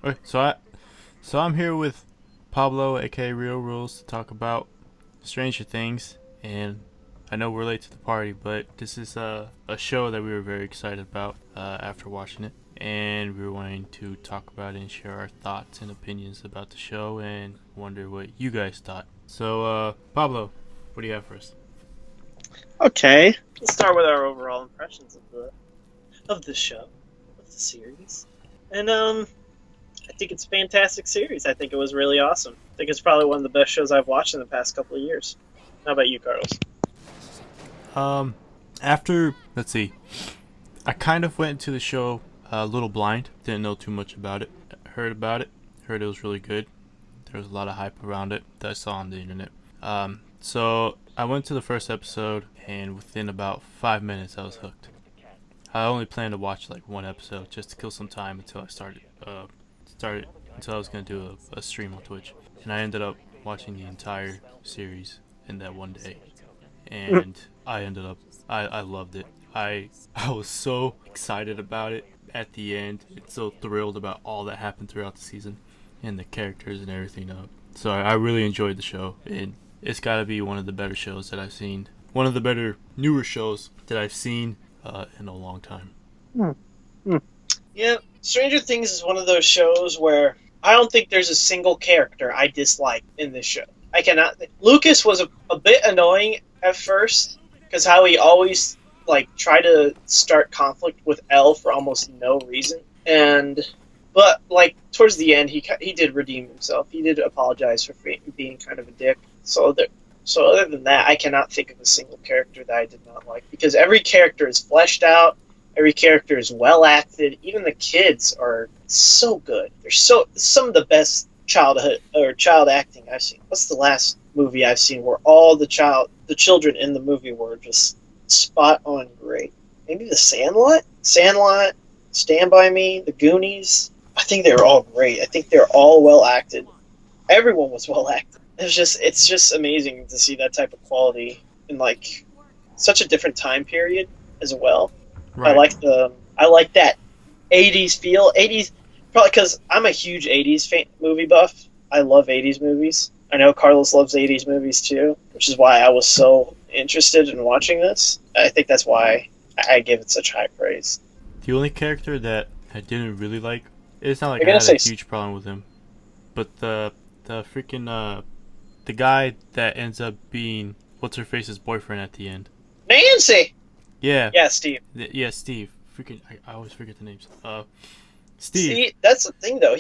Okay, so I'm here with Pablo, aka Real Rules, to talk about Stranger Things, and I know we're late to the party, but this is a show that we were very excited about after watching it, and we were wanting to talk about it and share our thoughts and opinions about the show, and wonder what you guys thought. So, Pablo, what do you have for us? Okay, let's start with our overall impressions of the show, of the series, and I think it's a fantastic series. I think it was really awesome. I think it's probably one of the best shows I've watched in the past couple of years. How about you, Carlos? Um, After let's see, I kind of went into the show a little blind. Didn't know too much about it. Heard about it. Heard it was really good. There was a lot of hype around it that I saw on the internet. So I went to the first episode, and within about 5 minutes, I was hooked. I only planned to watch like one episode just to kill some time until I started until I was gonna do a stream on Twitch, and I ended up watching the entire series in that one day, and I loved it. I was so excited about it at the end, and so thrilled about all that happened throughout the season, and the characters and everything. So I really enjoyed the show, and it's got to be one of the better shows that I've seen. One of the better newer shows that I've seen in a long time. Hmm. Hmm. Yeah, Stranger Things is one of those shows where I don't think there's a single character I dislike in this show. I cannot. Lucas was a bit annoying at first because how he always like try to start conflict with Elle for almost no reason, and but like towards the end he did redeem himself. He did apologize for being kind of a dick. So other than that, I cannot think of a single character that I did not like because every character is fleshed out. Every character is well acted. Even the kids are so good. They're some of the best child acting I've seen. What's the last movie I've seen where all the children in the movie were just spot on great? Maybe The Sandlot? Sandlot, Stand By Me, The Goonies. I think they were all great. I think they're all well acted. Everyone was well acted. It's just amazing to see that type of quality in like such a different time period as well. I Right. like the I like that '80s feel. '80s probably because I'm a huge '80s movie buff. I love '80s movies. I know Carlos loves '80s movies too, which is why I was so interested in watching this. I think that's why I give it such high praise. The only character that I didn't really like, it's not like You're I gonna had a say huge problem with him, but the freaking the guy that ends up being what's her face's boyfriend at the end. Nancy. Yeah, Yeah, Steve. yeah, Steve. Freaking, I always forget the names. Steve. See, that's the thing though.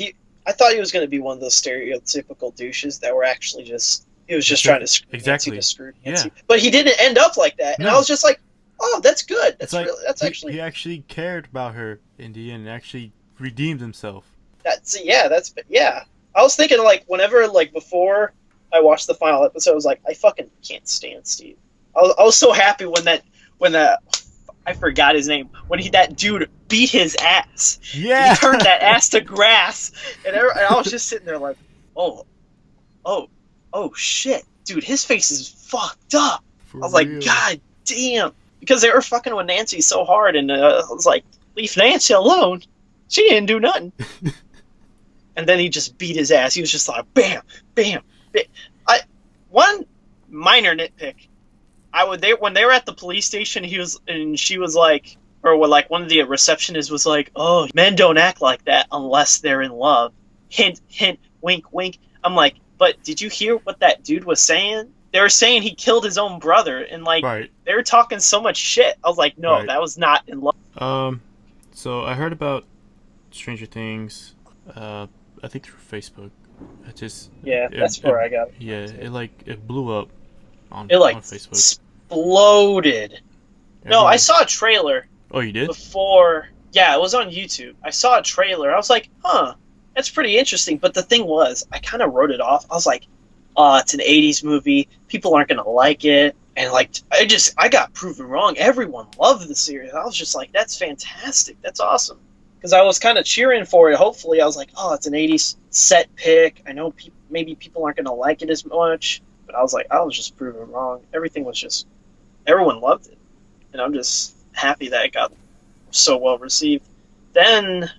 I thought he was gonna be one of those stereotypical douches that were actually just he was just trying to screw Nancy to Exactly. screw Yeah. Nancy, but he didn't end up like that. And I No, was just like, oh, that's good. it's like That's he actually actually cared about her in the end and actually redeemed himself. yeah. I was thinking like whenever like before I watched the final episode, I was like, I fucking can't stand Steve. I was so happy when that I forgot his name when that dude beat his ass. He Yeah. turned that ass to grass, and I was just sitting there like, oh, oh, oh shit, dude, his face is fucked up. For I was like, real. God damn, because they were fucking with Nancy so hard, and I was like, leave Nancy alone. She didn't do nothing. And then he just beat his ass. He was just like, bam, bam, bam. I one minor nitpick. When they were at the police station. She was like, or what, like one of the receptionists was like, "Oh, men don't act like that unless they're in love." Hint, hint, wink, wink. I'm like, but did you hear what that dude was saying? They were saying he killed his own brother, and like Right. they were talking so much shit. I was like, no, Right. that was not in love. Um. So I heard about Stranger Things. Uh, I think through Facebook. I just Yeah, it, that's it where I got yeah, it. it blew up It like on Facebook. exploded. No, I Everyone. saw a trailer Oh, you did? before. Yeah, it was on YouTube. I saw a trailer. I was like, huh, that's pretty interesting. But the thing was, I kind of wrote it off. I was like, oh, it's an '80s movie. People aren't gonna like it. And like, I got proven wrong. Everyone loved the series. I was just like, that's fantastic. That's awesome. Because I was kind of cheering for it. Hopefully, I was like, oh, it's an '80s set pick. I know maybe people aren't gonna like it as much. But I was like, I was just proven wrong. Everything was just, everyone loved it, and I'm just happy that it got so well received. Then,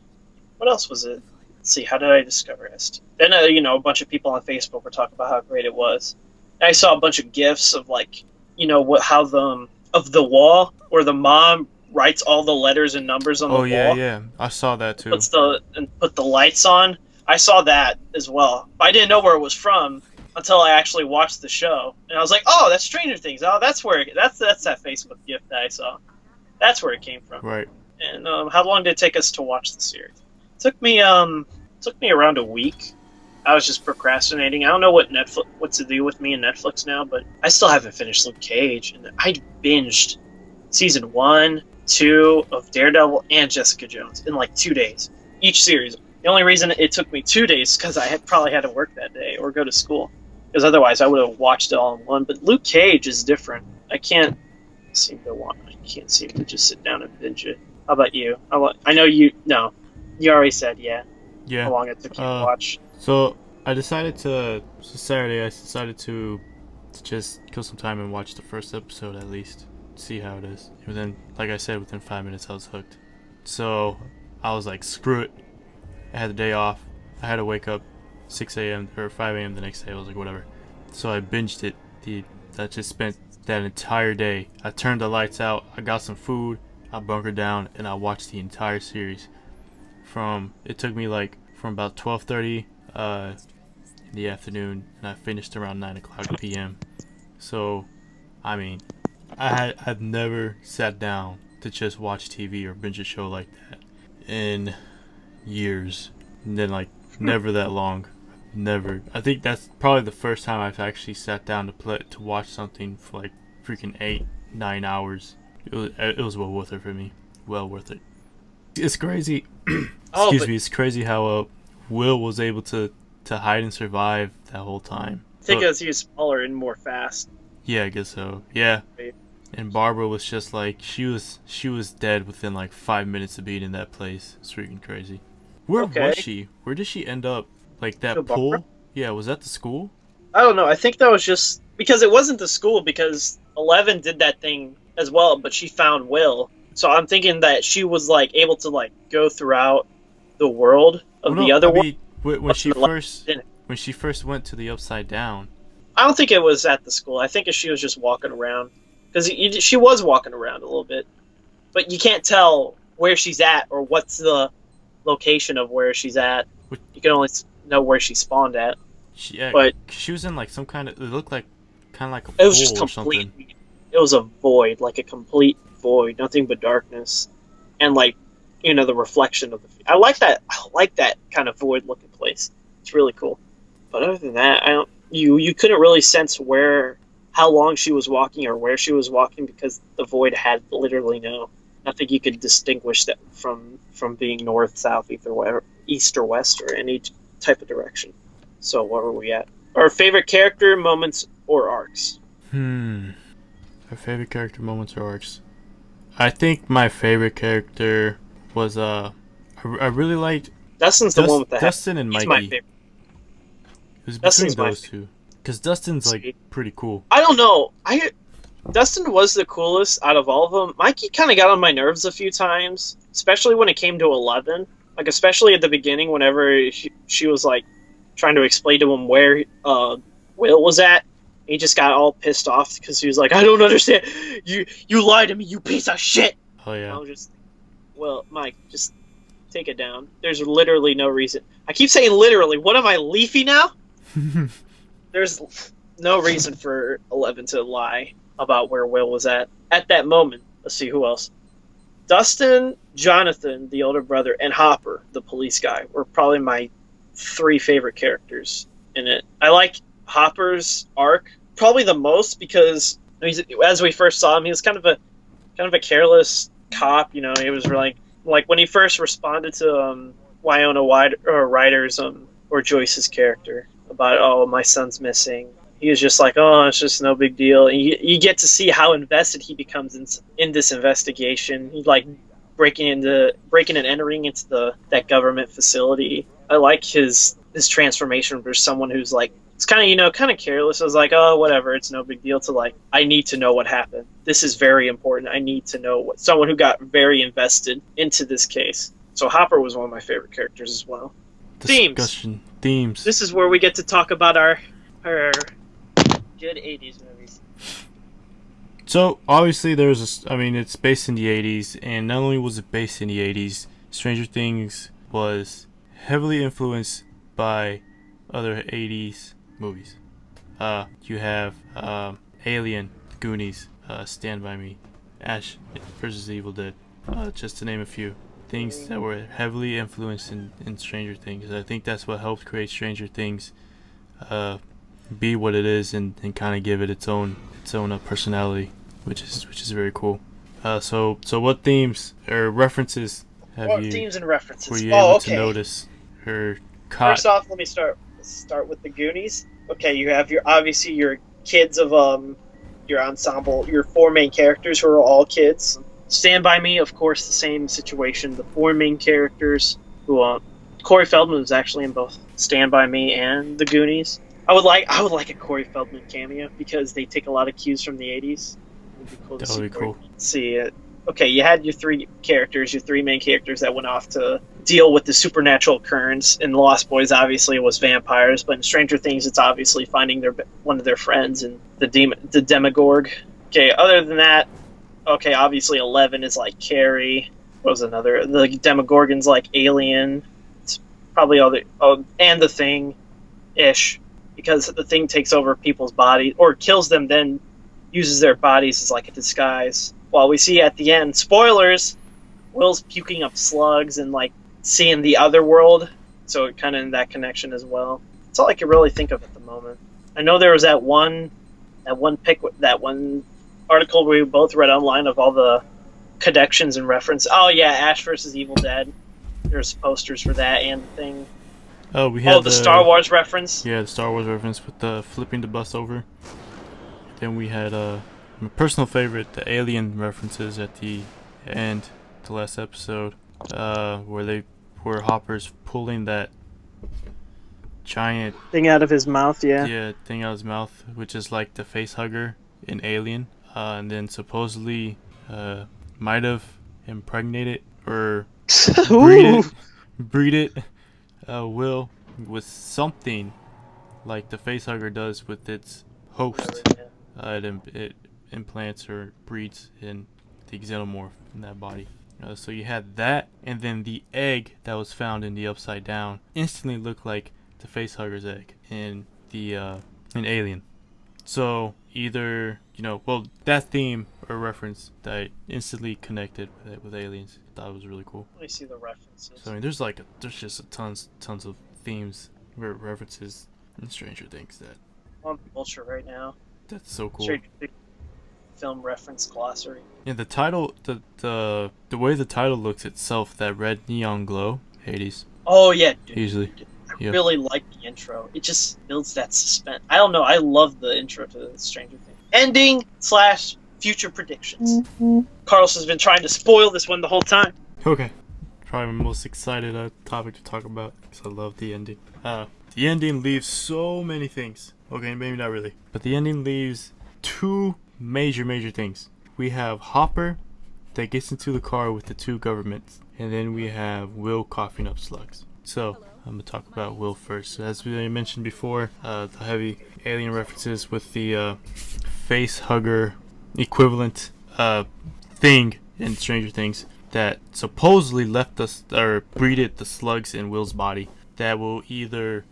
what else was it? Let's see, how did I discover ST? Then, a bunch of people on Facebook were talking about how great it was. And I saw a bunch of GIFs of of the wall where the mom writes all the letters and numbers on the wall. Oh yeah, I saw that too. Put the lights on. I saw that as well. But I didn't know where it was from until I actually watched the show, and I was like, "Oh, that's Stranger Things. Oh, that's that Facebook GIF that I saw. That's where it came from." Right. And how long did it take us to watch the series? It took me around a week. I was just procrastinating. I don't know what to do with me and Netflix now, but I still haven't finished Luke Cage, and I binged season 1, 2 of Daredevil and Jessica Jones in like 2 days, each series. The only reason it took me 2 days because I probably had to work that day or go to school, because otherwise I would have watched it all in one. But Luke Cage is different. I can't seem to just sit down and binge it. How about you? I know you. No, you already said yeah. Yeah. How long it took you to watch? So Saturday I decided to just kill some time and watch the first episode at least, see how it is. And then, like I said, within 5 minutes I was hooked. So I was like, screw it. I had the day off. I had to wake up 6 a.m. or 5 a.m. the next day. I was like, whatever. So I binged it. I just spent that entire day. I turned the lights out. I got some food. I bunkered down and I watched the entire series. It took me like from about 12:30 in the afternoon, and I finished around 9 o'clock p.m. So, I mean, I've never sat down to just watch TV or binge a show like that in years. And then, like, never that long. Never. I think that's probably the first time I've actually sat down to watch something for like freaking 8-9 hours. It was well worth it for me. Well worth it. It's crazy. It's crazy how Will was able to hide and survive that whole time. I think because he was smaller and more fast. Yeah, I guess so. Yeah. And Barbara was just like, she was dead within like 5 minutes of being in that place. It's freaking crazy. Where was she? Where did she end up? Like that pool? Barbara? Yeah, was that the school? I don't know. I think that was just because it wasn't the school, because 11 did that thing as well, but she found Will. So I'm thinking that she was like able to like go throughout the world of the other one. When she first went to the Upside Down. I don't think it was at the school. I think she was just walking around, because she was walking around a little bit, but you can't tell where she's at or what's the location of where she's at. You can only know where she spawned at. But she was in like some kind of. It looked like kind of like a pool or something. It was a void, like a complete void, nothing but darkness, and like the reflection of the. I like that kind of void looking place. It's really cool. But other than that, you couldn't really sense how long she was walking or where she was walking, because the void had literally nothing you could distinguish that from being north, south, east or west or any type of direction. So where were we at? Our favorite character, moments, or arcs? Our favorite character, moments, or arcs. I think my favorite character was I really liked Dustin's the one with the Dustin and Mikey. He's my favorite. It was between those two, because Dustin's like pretty cool. I don't know. Dustin was the coolest out of all of them. Mikey kind of got on my nerves a few times, especially when it came to 11. Like, especially at the beginning, whenever she was like trying to explain to him where Will was at. He just got all pissed off because he was like, "I don't understand. You lied to me, you piece of shit." Oh yeah. I was just, well, Mike, just take it down. There's literally no reason. I keep saying literally. What am I, Leafy now? There's no reason for 11 to lie about where Will was at that moment. Let's see, who else? Dustin, Jonathan, the older brother, and Hopper, the police guy, were probably my 3 favorite characters in it. I like Hopper's arc probably the most because as we first saw him, he was kind of a careless cop. He was like when he first responded to Winona Ryder's or Joyce's character about, "Oh, my son's missing." He was just like, "Oh, it's just no big deal." And you get to see how invested he becomes in this investigation. He's like breaking and entering into that government facility. I like his transformation for someone who's like, it's kind of careless. I was like, "Oh, whatever, it's no big deal," to like, I need to know what happened. This is very important. I need to know someone who got very invested into this case. So Hopper was one of my favorite characters as well. discussion. Themes. This is where we get to talk about our good 80s movies. So obviously it's based in the 80s, and not only was it based in the 80s, Stranger Things was heavily influenced by other 80s movies. You have Alien, Goonies, Stand By Me, Ash vs. Evil Dead, just to name a few things that were heavily influenced in Stranger Things. I think that's what helped create Stranger Things be what it is, and kind of give it its own personality, which is very cool. So what themes or references themes and references were you able to notice or caught? First off, let me start with the Goonies. Okay, you have your kids of your ensemble, your four main characters who are all kids. Stand By Me, of course, the same situation. The four main characters who Corey Feldman was actually in both Stand By Me and the Goonies. I would like a Corey Feldman cameo because they take a lot of cues from the 80s. That would be cool. See it. Okay, you had your three main characters that went off to deal with the supernatural occurrence. In Lost Boys, obviously, it was vampires, but in Stranger Things, it's obviously finding one of their friends and the Demogorg. Okay, other than that, okay, obviously 11 is like Carrie. What was another? The Demogorgon's like Alien. It's probably and the Thing-ish, because the Thing takes over people's body or kills them, then uses their bodies as like a disguise. While we see at the end, spoilers, Will's puking up slugs and like seeing the other world, so it kind of in that connection as well. That's all I can really think of at the moment. I know there was that one article we both read online of all the connections and reference. Oh yeah, Ash vs. Evil Dead. There's posters for that and the Thing. Oh, we had the Star Wars reference. Yeah, the Star Wars reference with the flipping the bus over. Then we had my personal favorite, the Alien references at the end, the last episode, where Hopper's pulling that giant thing out of his mouth. Yeah, thing out of his mouth, which is like the face hugger in Alien, and then supposedly might have impregnated or breed it Will with something like the face hugger does with its host. It implants or breeds in the xenomorph in that body. So you had that, and then the egg that was found in the Upside Down instantly looked like the facehugger's egg in the in Alien. So either that theme or reference that I instantly connected with Aliens. I thought it was really cool. Let me see the references. So I mean, there's just tons of themes or references in Stranger Things that. I'm on Vulture right now. That's so cool. Stranger Things film reference glossary. Yeah, the title, the way the title looks itself, that red neon glow, 80s. Oh yeah, dude. Easily. I really like the intro. It just builds that suspense. I don't know. I love the intro to Stranger Things. Ending / future predictions. Carlos has been trying to spoil this one the whole time. Okay. Probably my most excited topic to talk about because I love the ending. The ending leaves so many things. Okay, maybe not really. But the ending leaves two major things. We have Hopper that gets into the car with the two governments. And then we have Will coughing up slugs. So, I'm going to talk about Will first. So as we mentioned before, the heavy Alien references with the face hugger equivalent thing in Stranger Things that supposedly left us or breeded the slugs in Will's body. That will either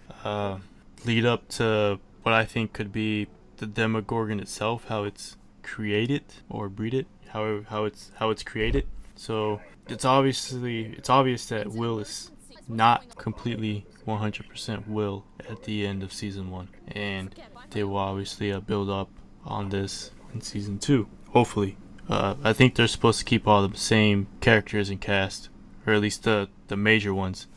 lead up to what I think could be the Demogorgon itself, how it's created or breeded, how it's created. So it's obvious that Will is not completely 100% Will at the end of season 1, and they will obviously build up on this in season 2. Hopefully, I think they're supposed to keep all the same characters and cast, or at least the major ones,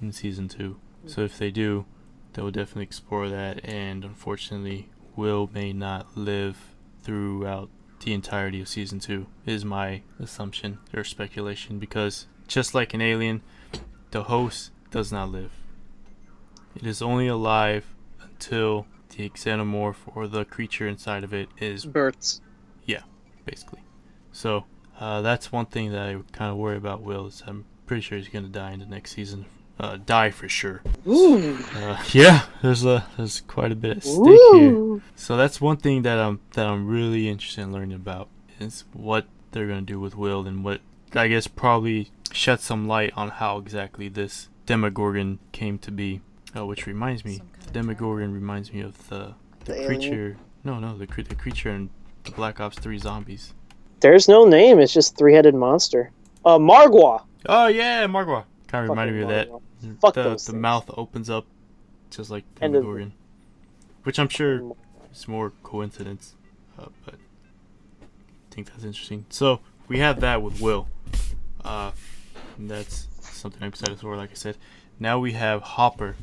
in season 2. So if they do, they will definitely explore that. And unfortunately, Will may not live throughout the entirety of season 2. Is my assumption or speculation, because just like in Alien, the host does not live. It is only alive until the xenomorph or the creature inside of it is births. Yeah, basically. So that's one thing that I kind of worry about Will, is I'm pretty sure he's going to die in the next season die for sure. Ooh. Yeah, there's quite a bit at stake Ooh. here. So that's one thing that I'm really interested in learning about is what they're gonna do with Will, and what I guess probably shed some light on how exactly this Demogorgon came to be. Which reminds me, the Demogorgon reminds me of the creature. No, the creature in the Black Ops 3 Zombies. There's no name. It's just three-headed monster. Margwa. Oh yeah, Margwa. Kind of reminded me of that. Fuck the those things. mouth opens up just like And Demogorgon, which I'm sure is more coincidence, but I think that's interesting. So we have that with Will. And that's something I'm excited for. Like I said, now we have Hopper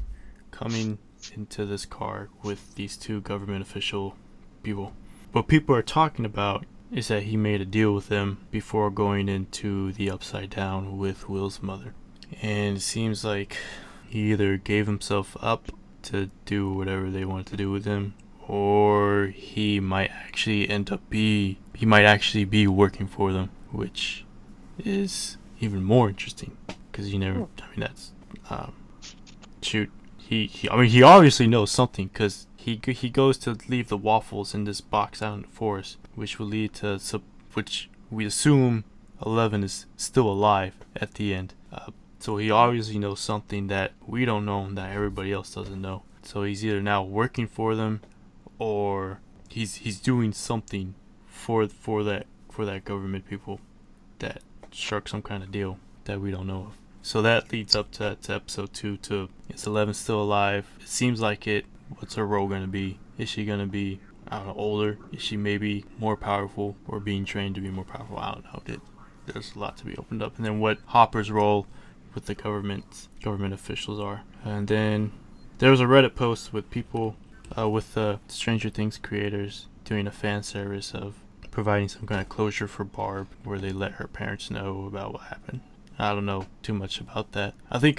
coming into this car with these two government official people. What people are talking about is that he made a deal with them before going into the Upside Down with Will's mother. And it seems like he either gave himself up to do whatever they wanted to do with him, or he might actually be working for them, which is even more interesting because you never. I mean, that's shoot. He obviously knows something because he goes to leave the waffles in this box out in the forest, which will lead to which we assume 11 is still alive at the end. So he obviously knows something that we don't know and that everybody else doesn't know. So he's either now working for them, or he's doing something for that government people that struck some kind of deal that we don't know of. So that leads up to episode 2. To is 11 still alive? It seems like it. What's her role gonna be? Is she gonna be, I don't know, older? Is she maybe more powerful or being trained to be more powerful? I don't know. There's a lot to be opened up. And then what Hopper's role with the government officials are. And then there was a Reddit post with people with the Stranger Things creators doing a fan service of providing some kind of closure for Barb, where they let her parents know about what happened. I don't know too much about that. I think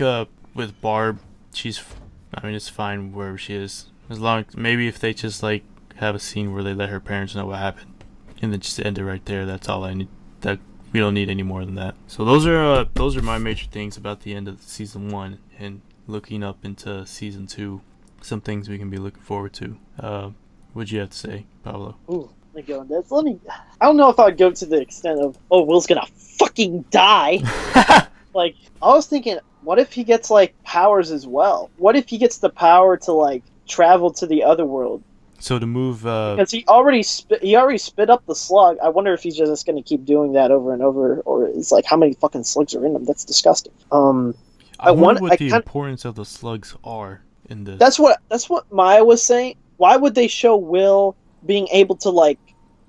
with Barb, it's fine wherever she is, as long maybe if they just like have a scene where they let her parents know what happened and then just end it right there. That's all I need. That we don't need any more than that. So those are my major things about the end of season 1 and looking up into season 2. Some things we can be looking forward to. What'd you have to say, Pablo? Ooh, let me go on this. I don't know if I'd go to the extent of, Will's gonna fucking die. Like, I was thinking, what if he gets like powers as well? What if he gets the power to like travel to the other world? So to move, because he already spit up the slug. I wonder if he's just going to keep doing that over and over, or it's like how many fucking slugs are in him? That's disgusting. I wonder what the importance of the slugs are in this. That's what Maya was saying. Why would they show Will being able to like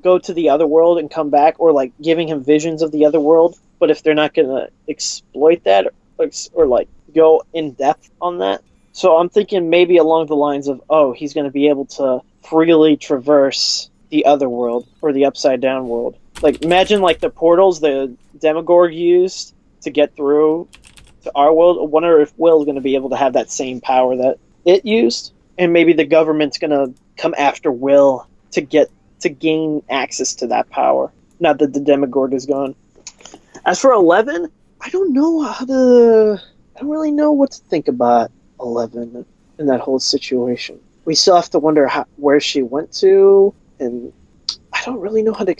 go to the other world and come back, or like giving him visions of the other world? But if they're not going to exploit that or like go in depth on that, so I'm thinking maybe along the lines of, he's going to be able to freely traverse the other world or the Upside Down world. Like, imagine like the portals the Demogorg used to get through to our world. I wonder if Will's going to be able to have that same power that it used, and maybe the government's going to come after Will to gain access to that power. Not that the Demogorg is gone. As for 11, I don't really know what to think about 11 in that whole situation. We still have to wonder where she went to, and I don't really know how to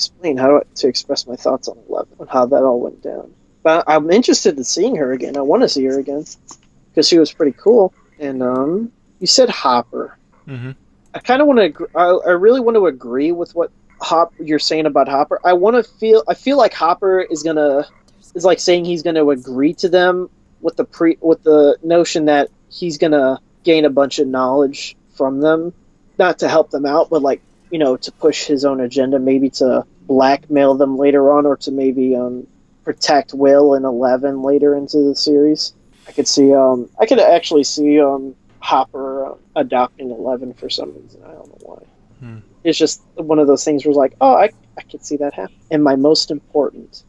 express my thoughts on 11, on how that all went down. But I'm interested in seeing her again. I want to see her again because she was pretty cool. And you said Hopper. Mm-hmm. I kind of want to. I really want to agree with what you're saying about Hopper. I feel like Hopper is like saying he's gonna agree to them with the notion that he's gonna gain a bunch of knowledge from them, not to help them out, but like, to push his own agenda, maybe to blackmail them later on, or to maybe protect Will and 11 later into the series. I could actually see Hopper adopting 11 for some reason. I don't know why. It's just one of those things where it's like, I could see that happen. And my most important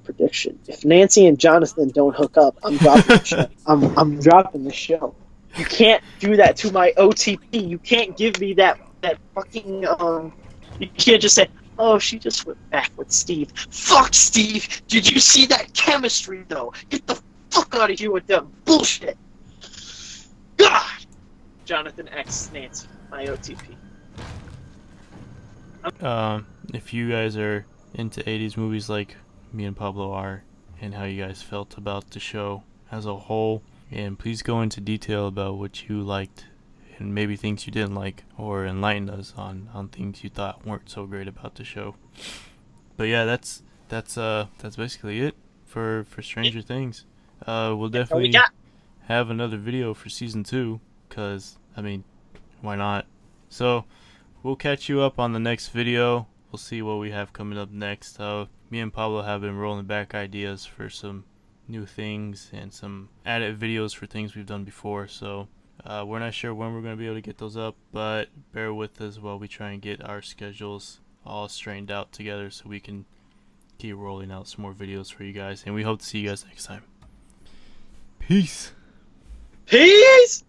prediction: if Nancy and Jonathan don't hook up, I'm dropping the show. I'm dropping the show. You can't do that to my OTP. You can't give me that fucking You can't just say, she just went back with Steve. Fuck Steve. Did you see that chemistry though? Get the fuck out of here with that bullshit. God! Jonathan X Nancy, my OTP. If you guys are into 80s movies like me and Pablo are, and how you guys felt about the show as a whole, and please go into detail about what you liked and maybe things you didn't like, or enlighten us on things you thought weren't so great about the show. But yeah, that's basically it for Stranger Things. We'll That's all we definitely got. have another video for season 2, cause I mean, why not? So we'll catch you up on the next video. We'll see what we have coming up next. Me and Pablo have been rolling back ideas for some new things and some added videos for things we've done before. So we're not sure when we're going to be able to get those up, but bear with us while we try and get our schedules all straightened out together so we can keep rolling out some more videos for you guys. And we hope to see you guys next time. Peace. Peace!